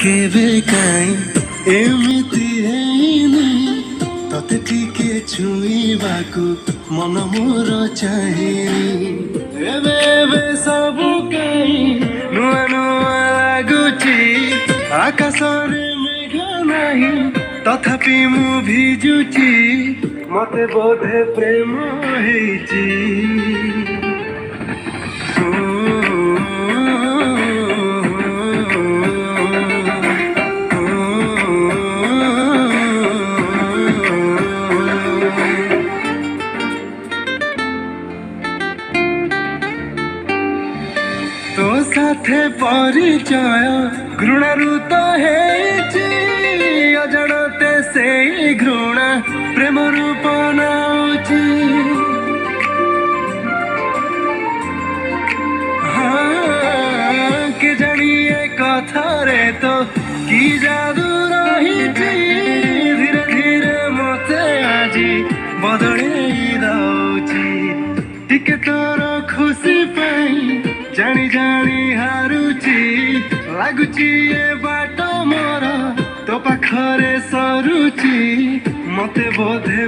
केवे काई एमिति हेनी तते टिके छुईबाकू मन मोर चाहे एबे एबे सबु काई नुआ नुआ लागुची आकाशरे मेघ नाही तथापि मु भिजुची मते बोधे प्रेम हेची तो साथे परिचय घृणारु तो हेची अजणते से घृणा प्रेम रूप नौची हाँ के जानिए कथारे तो की जादू रहीची धीरे धीरे मते आजी बदलई दौची टिके तोर खुशी पाई जानी जानी हारुची लागुची ए बाट मोर तो पाखरे सरुची मते बोधे